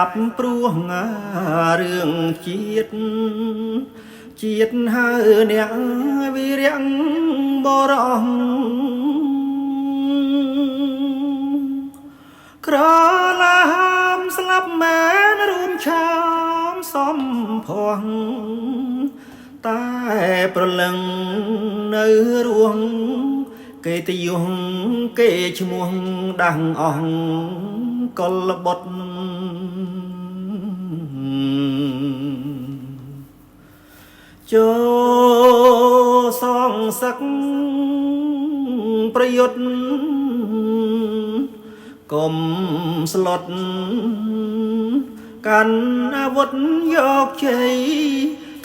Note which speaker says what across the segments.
Speaker 1: ប់ព្រោះរឿងជាតិហើយអ្នកវិរៈបរោះក្រឡាមស្លាប់មែនរួមឆោមសំភ័ងតែប្រលឹងនៅរួងគេទៅយងគេឈ្មោះដាំងអស់កលបុតចូលសងសឹកប្រយុទ្ធកុំស្លុតកាន់អាវុធយកជ័យ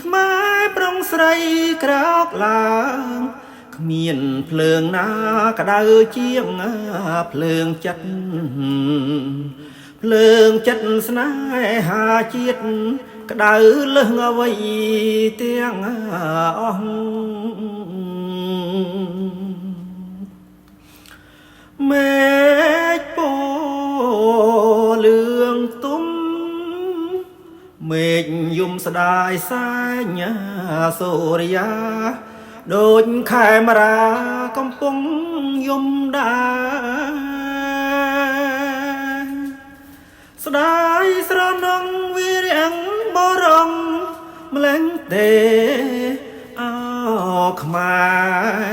Speaker 1: ខ្មែរប្រុងស្រីក្រោកឡើងគ្មានភ្លើងណាក្តៅជាងភ្លើងចិត្តស្នេហាជាតិក្តៅលឹះអ្វីទាំងអស់មេឃពណ៌លឿងទុំមេឃយំស្ដាយសែងសូរិយាដូចខែមរាកំពុងយំដាស្ដាយស្រណងវិរៈបរងម្លេងទេអោខ្មែ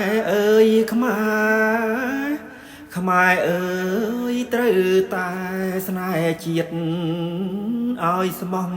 Speaker 1: រអើយខ្មែរអើយត្រូវតែស្នេហ៍ជាតិឲ្យស្មោះ